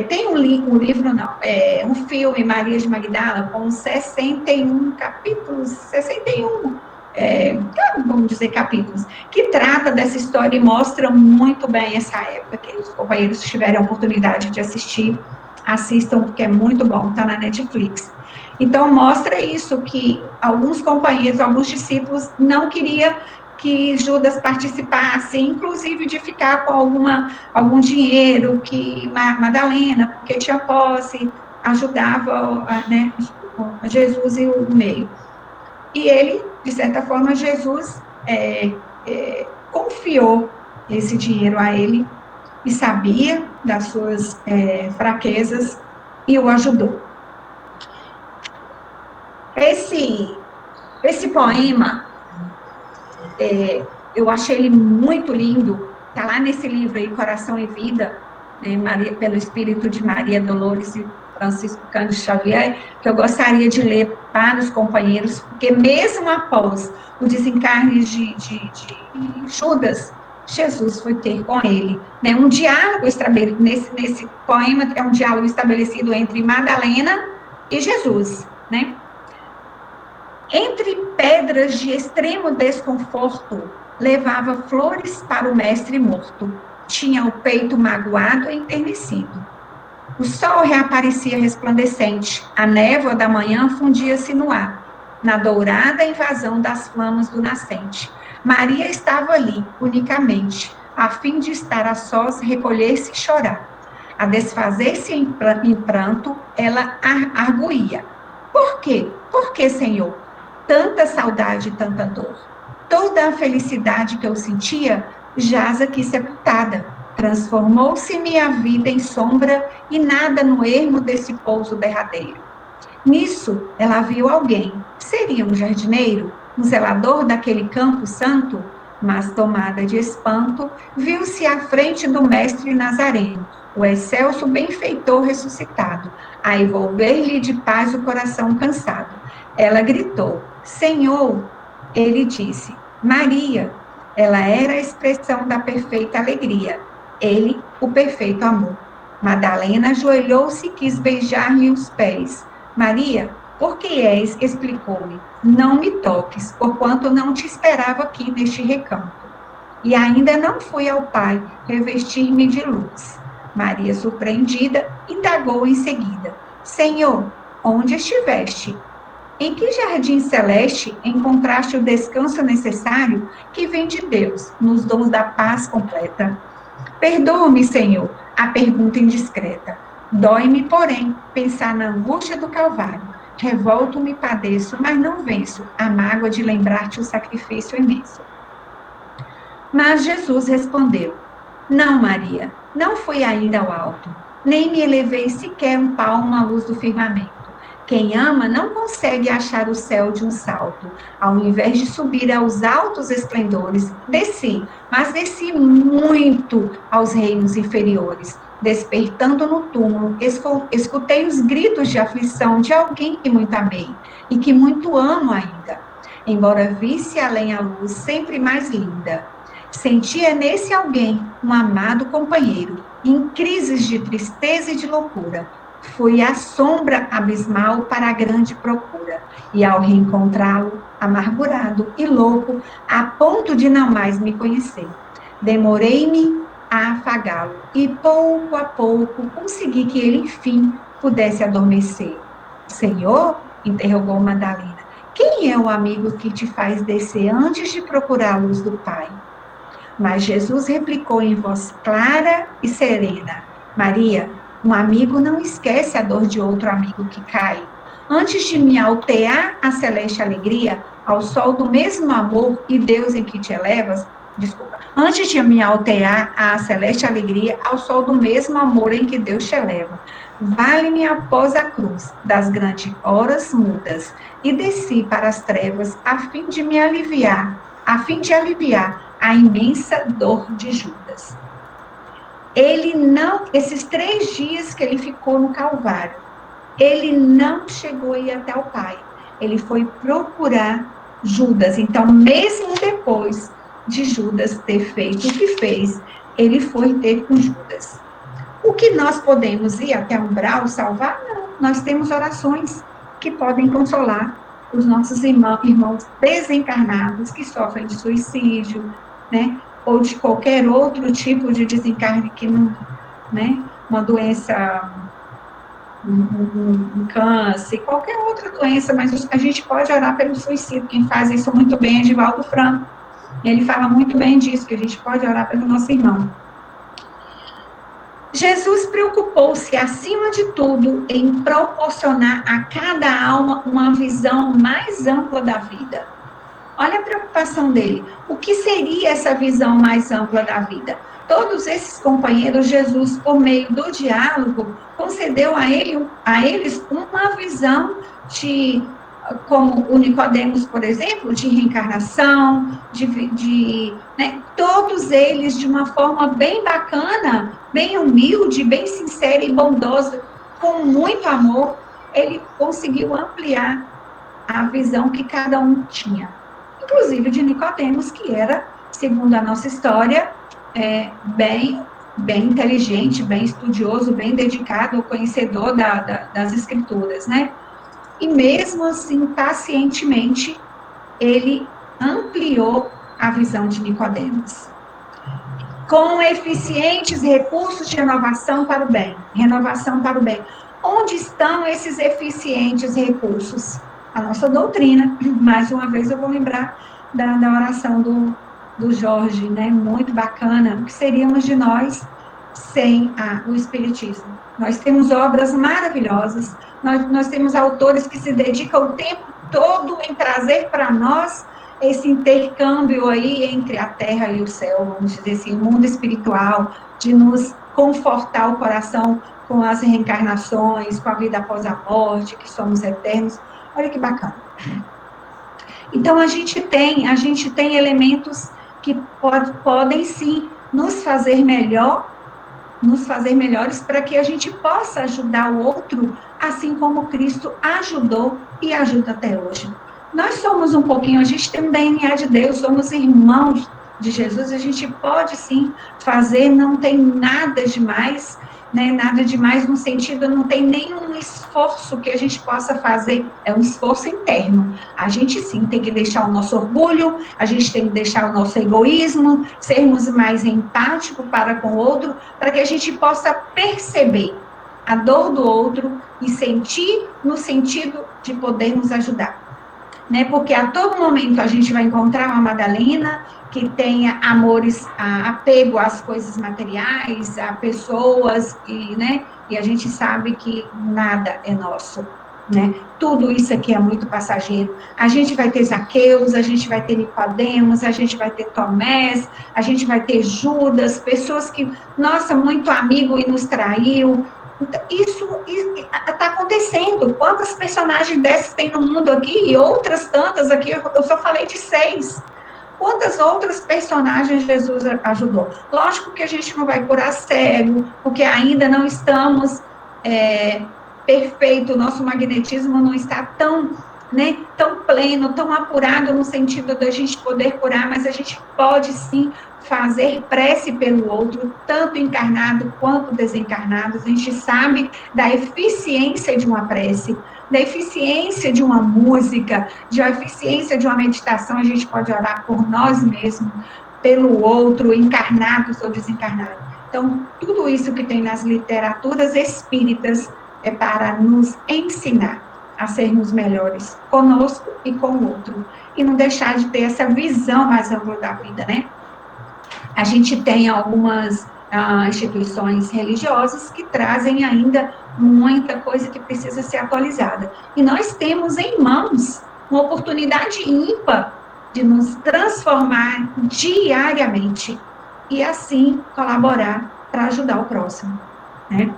tem um filme, Maria de Magdala, com 61 capítulos, 61 vamos dizer, capítulos, que trata dessa história e mostra muito bem essa época, que os companheiros tiveram a oportunidade de assistir, assistam, porque é muito bom, está na Netflix. Então, mostra isso, que alguns companheiros, alguns discípulos não queriam que Judas participasse, inclusive de ficar com algum dinheiro que Madalena, porque tinha posse, ajudava, né, Jesus e o meio. E ele, de certa forma, Jesus confiou esse dinheiro a ele e sabia das suas fraquezas e o ajudou. Esse poema, eu achei ele muito lindo, está lá nesse livro aí, Coração e Vida, pelo Espírito de Maria Dolores e Francisco Cândido Xavier, que eu gostaria de ler para os companheiros, porque mesmo após o desencarne de Judas, Jesus foi ter com ele, né? Um diálogo estabelecido, nesse poema é um diálogo estabelecido entre Madalena e Jesus, né? Entre pedras de extremo desconforto, levava flores para o mestre morto, tinha o peito magoado e enternecido. O sol reaparecia resplandecente, a névoa da manhã fundia-se no ar, na dourada invasão das flamas do nascente. Maria estava ali, unicamente, a fim de estar a sós, recolher-se e chorar. A desfazer-se em pranto, ela arguía. Por quê? Por que, Senhor? Tanta saudade e tanta dor. Toda a felicidade que eu sentia jaz aqui sepultada. Transformou-se minha vida em sombra e nada no ermo desse pouso derradeiro. Nisso, ela viu alguém. Seria um jardineiro? Um zelador daquele campo santo? Mas, tomada de espanto, viu-se à frente do mestre Nazareno, o excelso benfeitor ressuscitado, a envolver-lhe de paz o coração cansado. Ela gritou, Senhor! Ele disse, Maria! Ela era a expressão da perfeita alegria. Ele, o perfeito amor. Madalena ajoelhou-se e quis beijar-lhe os pés. Maria, por que és? Explicou-me. Não me toques, porquanto não te esperava aqui neste recanto. E ainda não fui ao Pai revestir-me de luz. Maria, surpreendida, indagou em seguida. Senhor, onde estiveste? Em que jardim celeste encontraste o descanso necessário que vem de Deus, nos dons da paz completa? Perdoa-me, Senhor, a pergunta indiscreta. Dói-me, porém, pensar na angústia do Calvário. Revolto-me e padeço, mas não venço a mágoa de lembrar-te o sacrifício imenso. Mas Jesus respondeu, não, Maria, não fui ainda ao alto, nem me elevei sequer um palmo à luz do firmamento. Quem ama não consegue achar o céu de um salto. Ao invés de subir aos altos esplendores, desci, mas desci muito aos reinos inferiores. Despertando no túmulo, escutei os gritos de aflição de alguém que muito amei e que muito amo ainda. Embora visse além a luz sempre mais linda, sentia nesse alguém um amado companheiro, em crises de tristeza e de loucura. Fui à sombra abismal para a grande procura, e ao reencontrá-lo, amargurado e louco, a ponto de não mais me conhecer. Demorei-me a afagá-lo, e pouco a pouco consegui que ele, enfim, pudesse adormecer. Senhor? Interrogou Madalena. Quem é o amigo que te faz descer antes de procurar a luz do Pai? Mas Jesus replicou em voz clara e serena: Maria, um amigo não esquece a dor de outro amigo que cai. Antes de me altear a celeste alegria, ao sol do mesmo amor e Deus em que te elevas, antes de me altear a celeste alegria, ao sol do mesmo amor em que Deus te eleva, vale-me após a cruz das grandes horas mudas, e desci para as trevas a fim de aliviar a imensa dor de Judas. Esses 3 dias que ele ficou no Calvário, ele não chegou a ir até o Pai. Ele foi procurar Judas. Então, mesmo depois de Judas ter feito o que fez, ele foi ter com Judas. O que nós podemos ir até um umbral salvar? Não. Nós temos orações que podem consolar os nossos irmãos desencarnados que sofrem de suicídio, né? Ou de qualquer outro tipo de desencarne que não, né? Uma doença, um câncer, qualquer outra doença, mas a gente pode orar pelo suicídio. Quem faz isso muito bem é Divaldo Franco. Ele fala muito bem disso, que a gente pode orar pelo nosso irmão. Jesus preocupou-se, acima de tudo, em proporcionar a cada alma uma visão mais ampla da vida. Olha a preocupação dele. O que seria essa visão mais ampla da vida? Todos esses companheiros, Jesus, por meio do diálogo, concedeu a eles uma visão de, como o Nicodemos, por exemplo, de reencarnação, né, todos eles de uma forma bem bacana, bem humilde, bem sincera e bondosa, com muito amor, ele conseguiu ampliar a visão que cada um tinha. Inclusive de Nicodemos, que era, segundo a nossa história, bem inteligente, bem estudioso, bem dedicado, conhecedor das escrituras, né? E mesmo assim, pacientemente, ele ampliou a visão de Nicodemos. Com eficientes recursos de renovação para o bem. Renovação para o bem. Onde estão esses eficientes recursos? A nossa doutrina. Mais uma vez eu vou lembrar da oração do Jorge, né? Muito bacana. O que seríamos de nós sem o Espiritismo? Nós temos obras maravilhosas, nós temos autores que se dedicam o tempo todo em trazer para nós esse intercâmbio aí entre a terra e o céu, vamos dizer assim, o mundo espiritual, de nos confortar o coração com as reencarnações, com a vida após a morte, que somos eternos. Olha que bacana. Então, a gente tem elementos que podem, sim, nos fazer melhores para que a gente possa ajudar o outro, assim como Cristo ajudou e ajuda até hoje. Nós somos um pouquinho, a gente tem um DNA de Deus, somos irmãos de Jesus, a gente pode, sim, fazer, não tem nada demais, né, nada demais no sentido, não tem nenhum esforço que a gente possa fazer, é um esforço interno. A gente, sim, tem que deixar o nosso orgulho, a gente tem que deixar o nosso egoísmo, sermos mais empáticos para com o outro, para que a gente possa perceber a dor do outro e sentir no sentido de podermos ajudar. Né, porque a todo momento a gente vai encontrar uma Madalena que tenha apego às coisas materiais, a pessoas, né, e a gente sabe que nada é nosso, né, tudo isso aqui é muito passageiro. A gente vai ter Zaqueus, a gente vai ter Nicodemos, a gente vai ter Tomés, a gente vai ter Judas, pessoas que, nossa, muito amigo e nos traiu. Isso está acontecendo. Quantas personagens dessas tem no mundo aqui? E outras tantas aqui, eu só falei de 6. Quantas outras personagens Jesus ajudou? Lógico que a gente não vai curar cego, porque ainda não estamos perfeito, o nosso magnetismo não está tão né, tão pleno, tão apurado no sentido da gente poder curar, mas a gente pode sim fazer prece pelo outro, tanto encarnado quanto desencarnado. A gente sabe da eficiência de uma prece, da eficiência de uma música, da eficiência de uma meditação. A gente pode orar por nós mesmos, pelo outro, encarnados ou desencarnados. Então, tudo isso que tem nas literaturas espíritas é para nos ensinar a sermos melhores conosco e com o outro. E não deixar de ter essa visão mais ampla da vida, né? A gente tem algumas instituições religiosas que trazem ainda muita coisa que precisa ser atualizada. E nós temos em mãos uma oportunidade ímpar de nos transformar diariamente e assim colaborar para ajudar o próximo, né?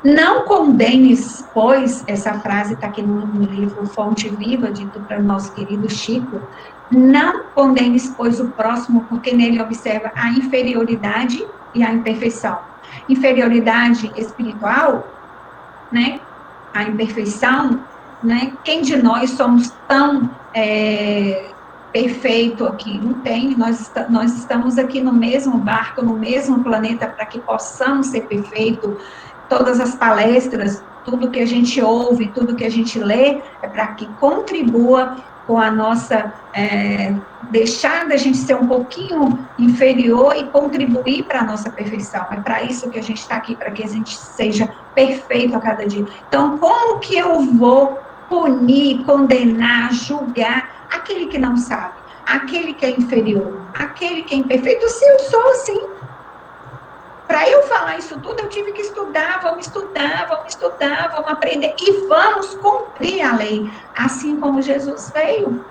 Não condenes, pois, essa frase está aqui no livro Fonte Viva, dito para o nosso querido Chico, não condenes, pois, o próximo, porque nele observa a inferioridade e a imperfeição. Inferioridade espiritual, né? A imperfeição, né? Quem de nós somos tão perfeito aqui? Não tem, nós estamos aqui no mesmo barco, no mesmo planeta, para que possamos ser perfeitos. Todas as palestras, tudo que a gente ouve, tudo que a gente lê, é para que contribua com a nossa, deixar da gente ser um pouquinho inferior e contribuir para a nossa perfeição. É para isso que a gente está aqui, para que a gente seja perfeito a cada dia. Então, como que eu vou punir, condenar, julgar aquele que não sabe, aquele que é inferior, aquele que é imperfeito, se eu sou assim? Para eu falar isso tudo, eu tive que estudar, vamos aprender e vamos cumprir a lei, assim como Jesus veio.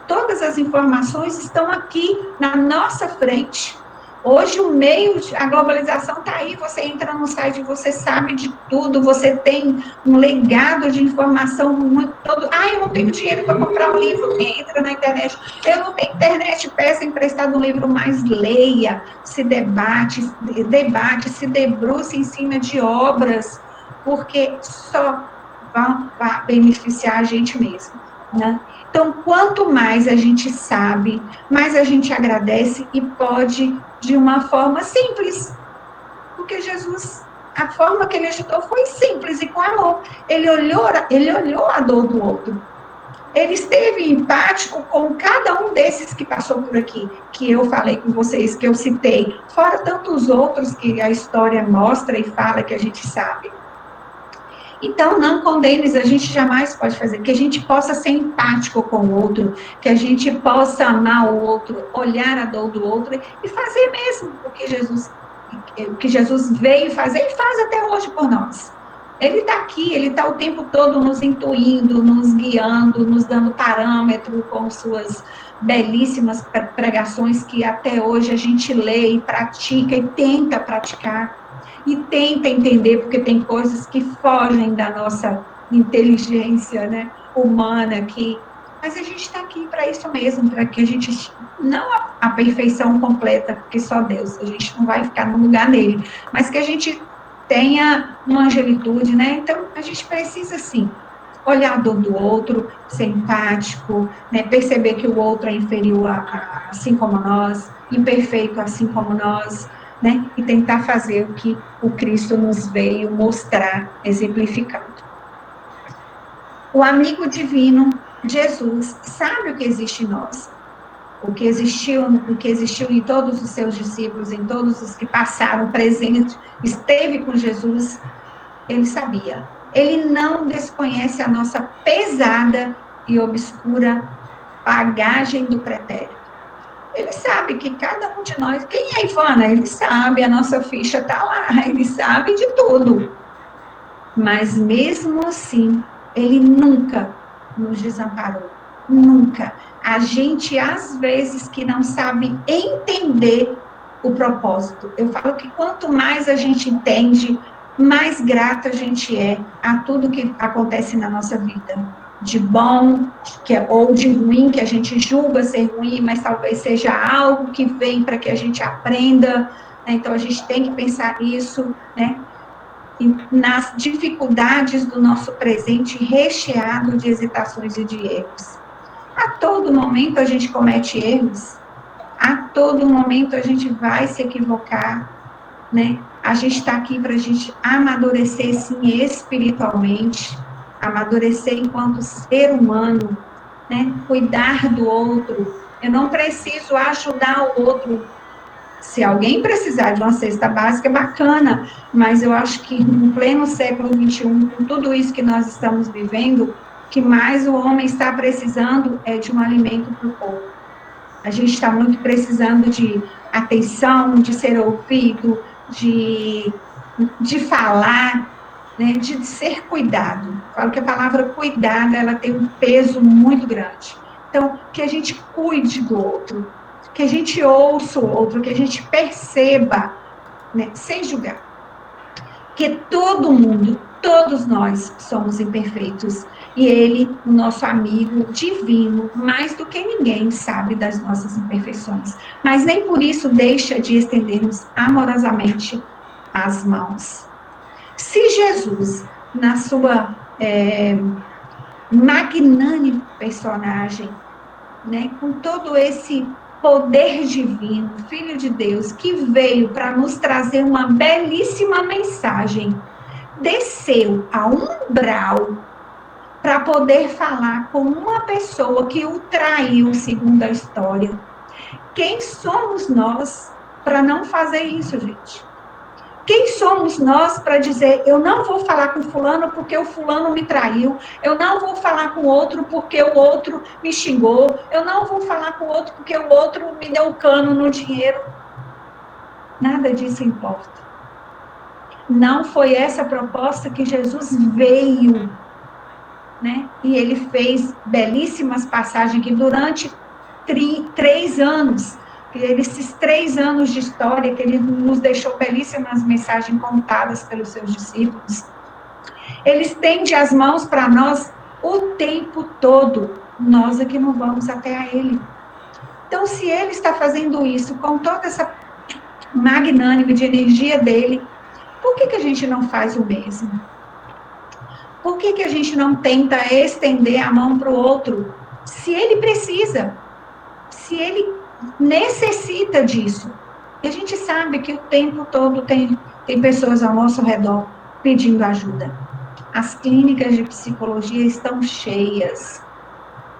Todas as informações estão aqui na nossa frente. Hoje o meio, a globalização está aí, você entra no site, você sabe de tudo, você tem um legado de informação muito todo. Eu não tenho dinheiro para comprar um livro, entra na internet. Eu não tenho internet, peça emprestado um livro, mas leia, se debate, se debruce em cima de obras, porque só vai beneficiar a gente mesmo, né? Então, quanto mais a gente sabe, mais a gente agradece e pode, de uma forma simples. Porque Jesus, a forma que ele ajudou foi simples e com amor. Ele olhou a dor do outro. Ele esteve empático com cada um desses que passou por aqui, que eu falei com vocês, que eu citei, fora tantos outros que a história mostra e fala que a gente sabe. Então, não condenes, a gente jamais pode fazer, que a gente possa ser empático com o outro, que a gente possa amar o outro, olhar a dor do outro e fazer mesmo o que Jesus veio fazer e faz até hoje por nós. Ele está aqui, ele está o tempo todo nos intuindo, nos guiando, nos dando parâmetro com suas belíssimas pregações que até hoje a gente lê e pratica e tenta praticar. E tenta entender, porque tem coisas que fogem da nossa inteligência, né, humana aqui. Mas a gente está aqui para isso mesmo, para que a gente, não a perfeição completa, porque só Deus, a gente não vai ficar no lugar dele, mas que a gente tenha uma angelitude, né? Então, a gente precisa, sim, olhar a dor do outro, ser empático, né, perceber que o outro é inferior assim como nós, imperfeito assim como nós, né, e tentar fazer o que o Cristo nos veio mostrar, exemplificando. O amigo divino, Jesus, sabe o que existe em nós, o que existiu em todos os seus discípulos, em todos os que passaram presente, esteve com Jesus, ele sabia. Ele não desconhece a nossa pesada e obscura bagagem do pretérito. Ele sabe que cada um de nós, quem é Ivana? Ele sabe, a nossa ficha está lá, ele sabe de tudo. Mas mesmo assim, ele nunca nos desamparou, nunca. A gente, às vezes, que não sabe entender o propósito. Eu falo que quanto mais a gente entende, mais grata a gente é a tudo que acontece na nossa vida. De bom, ou de ruim, que a gente julga ser ruim, mas talvez seja algo que vem para que a gente aprenda, né? Então a gente tem que pensar nisso, né? nas dificuldades do nosso presente recheado de hesitações e de erros. A todo momento a gente comete erros, a todo momento a gente vai se equivocar, né? A gente está aqui para a gente amadurecer, sim, espiritualmente, amadurecer enquanto ser humano, né? Cuidar do outro. Eu não preciso ajudar o outro. Se alguém precisar de uma cesta básica, é bacana, mas eu acho que no pleno século XXI, com tudo isso que nós estamos vivendo, o que mais o homem está precisando é de um alimento para o corpo. A gente está muito precisando de atenção, de ser ouvido, de falar, né, de ser cuidado. Falo que a palavra cuidado, ela tem um peso muito grande. Então, que a gente cuide do outro, que a gente ouça o outro, que a gente perceba, né, sem julgar, que todo mundo, todos nós somos imperfeitos. E ele, o nosso amigo divino, mais do que ninguém, sabe das nossas imperfeições. Mas nem por isso deixa de estendermos amorosamente as mãos. Se Jesus, na sua magnânime personagem, né, com todo esse poder divino, Filho de Deus, que veio para nos trazer uma belíssima mensagem, desceu a umbral para poder falar com uma pessoa que o traiu, segundo a história. Quem somos nós para não fazer isso, gente? Quem somos nós para dizer, eu não vou falar com fulano porque o fulano me traiu, eu não vou falar com o outro porque o outro me xingou, eu não vou falar com o outro porque o outro me deu um cano no dinheiro. Nada disso importa. Não foi essa a proposta que Jesus veio, né? E ele fez belíssimas passagens que durante 3 anos, esses 3 anos de história que ele nos deixou belíssimas mensagens contadas pelos seus discípulos, ele estende as mãos para nós o tempo todo, nós é que não vamos até a ele. Então, se ele está fazendo isso com toda essa magnânime de energia dele, por que a gente não faz o mesmo? Por que a gente não tenta estender a mão para o outro? Se ele precisa, se ele necessita disso. E a gente sabe que o tempo todo tem pessoas ao nosso redor pedindo ajuda. As clínicas de psicologia estão cheias,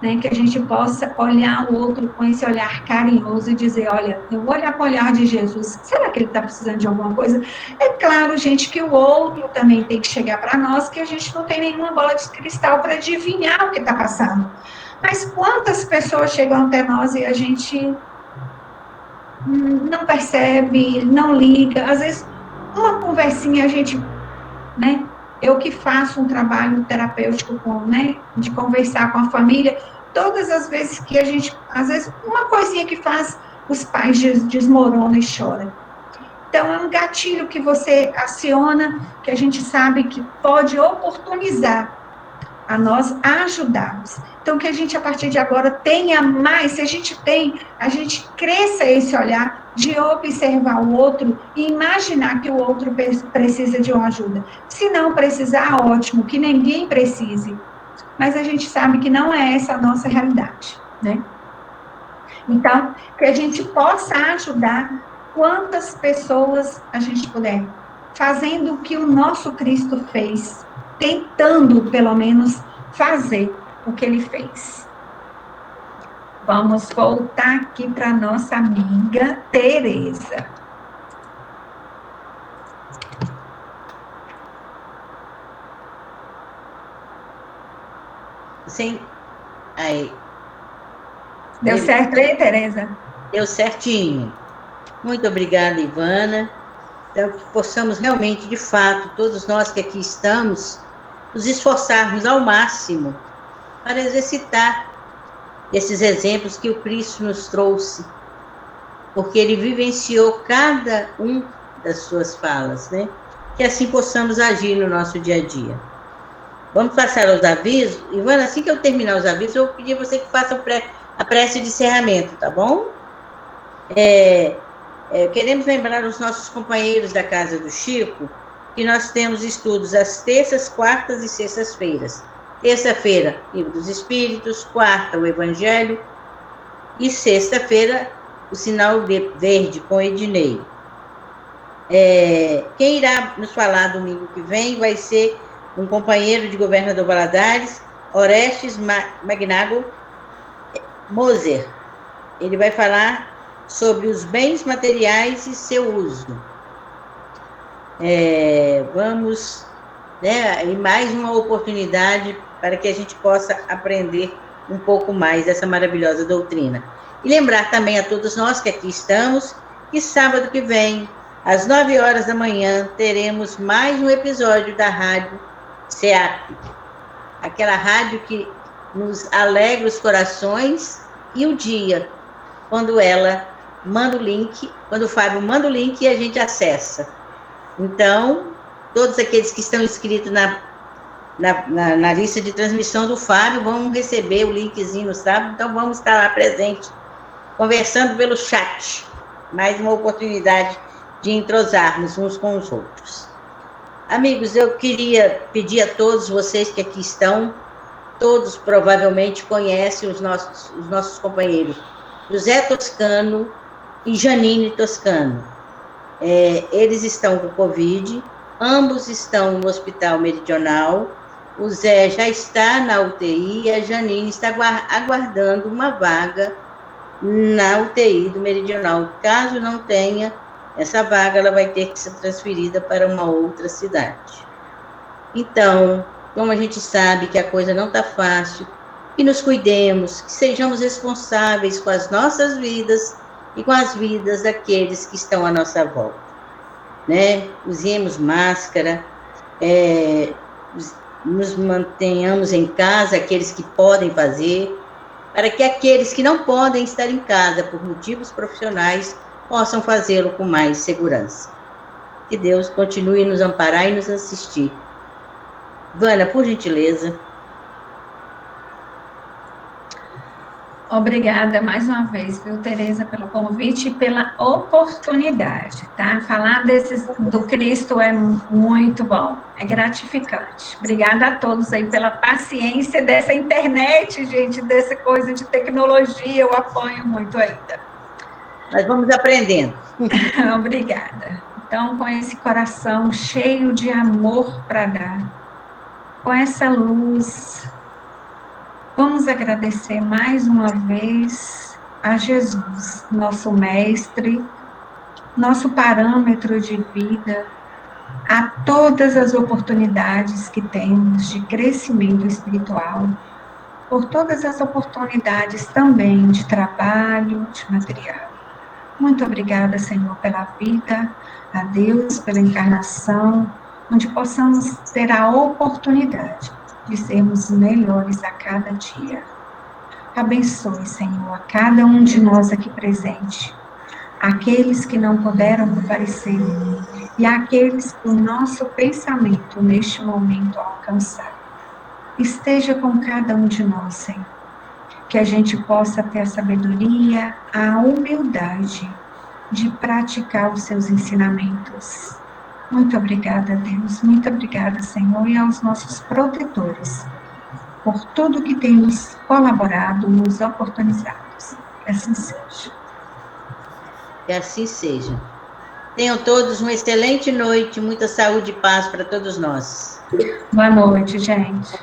né? Que a gente possa olhar o outro com esse olhar carinhoso e dizer, olha, eu vou olhar com o olhar de Jesus. Será que ele está precisando de alguma coisa? É claro, gente, que o outro também tem que chegar para nós, que a gente não tem nenhuma bola de cristal para adivinhar o que está passando. Mas quantas pessoas chegam até nós e a gente não percebe, não liga, às vezes uma conversinha a gente, né, eu que faço um trabalho terapêutico né, de conversar com a família, todas as vezes que a gente, às vezes uma coisinha que faz, os pais desmoronam e choram. Então é um gatilho que você aciona, que a gente sabe que pode oportunizar a nós ajudarmos. Então, que a gente, a partir de agora, tenha mais, se a gente tem, a gente cresça esse olhar de observar o outro e imaginar que o outro precisa de uma ajuda. Se não precisar, ótimo, que ninguém precise. Mas a gente sabe que não é essa a nossa realidade, né? Então, que a gente possa ajudar quantas pessoas a gente puder, fazendo o que o nosso Cristo fez, tentando, pelo menos, fazer o que ele fez. Vamos voltar aqui para nossa amiga Tereza. Sim. Aí. Deu certo aí, Tereza? Deu certinho. Muito obrigada, Ivana. Então, que possamos realmente, de fato, todos nós que aqui estamos, nos esforçarmos ao máximo para exercitar esses exemplos que o Cristo nos trouxe, porque ele vivenciou cada um das suas falas, né? Que assim possamos agir no nosso dia a dia. Vamos passar aos avisos. Ivana, assim que eu terminar os avisos, eu vou pedir a você que faça a prece de encerramento, tá bom? Queremos lembrar os nossos companheiros da Casa do Chico, que nós temos estudos às terças, quartas e sextas-feiras. Terça-feira, Livro dos Espíritos, quarta, o Evangelho, e sexta-feira, o Sinal Verde, com Ednei. Quem irá nos falar domingo que vem vai ser um companheiro de Governador Valadares, Orestes Magnago Moser. Ele vai falar sobre os bens materiais e seu uso. Vamos, e mais uma oportunidade para que a gente possa aprender um pouco mais dessa maravilhosa doutrina. E lembrar também a todos nós que aqui estamos, que sábado que vem, às 9h da manhã, teremos mais um episódio da Rádio SEAP, aquela rádio que nos alegra os corações e o dia, quando ela manda o link, quando o Fábio manda o link e a gente acessa. Então, todos aqueles que estão inscritos na lista de transmissão do Fábio vão receber o linkzinho no sábado, então vamos estar lá presente, conversando pelo chat. Mais uma oportunidade de entrosarmos uns com os outros. Amigos, eu queria pedir a todos vocês que aqui estão, todos provavelmente conhecem os nossos companheiros José Toscano e Janine Toscano. Eles estão com Covid, ambos estão no Hospital Meridional. O Zé já está na UTI e a Janine está aguardando uma vaga na UTI do Meridional. Caso não tenha essa vaga, ela vai ter que ser transferida para uma outra cidade. Então, como a gente sabe que a coisa não está fácil, que nos cuidemos, que sejamos responsáveis com as nossas vidas e com as vidas daqueles que estão à nossa volta, Usemos máscara, nos mantenhamos em casa, aqueles que podem fazer, para que aqueles que não podem estar em casa por motivos profissionais possam fazê-lo com mais segurança. Que Deus continue a nos amparar e nos assistir. Vânia, por gentileza. Obrigada mais uma vez, viu, Tereza, pelo convite e pela oportunidade, tá? Falar do Cristo é muito bom, é gratificante. Obrigada a todos aí pela paciência dessa internet, gente, dessa coisa de tecnologia, eu apoio muito ainda. Nós vamos aprendendo. Obrigada. Então, com esse coração cheio de amor para dar, com essa luz, vamos agradecer mais uma vez a Jesus, nosso mestre, nosso parâmetro de vida, a todas as oportunidades que temos de crescimento espiritual, por todas as oportunidades também de trabalho, de material. Muito obrigada, Senhor, pela vida, a Deus pela encarnação, onde possamos ter a oportunidade de sermos melhores a cada dia. Abençoe, Senhor, a cada um de nós aqui presente, aqueles que não puderam comparecer e aqueles que o nosso pensamento neste momento alcançar. Esteja com cada um de nós, Senhor, que a gente possa ter a sabedoria, a humildade de praticar os seus ensinamentos. Muito obrigada, Deus, muito obrigada, Senhor, e aos nossos protetores, por tudo que tem nos colaborado, nos oportunizado. Que assim seja. Que assim seja. Tenham todos uma excelente noite, muita saúde e paz para todos nós. Boa noite, gente.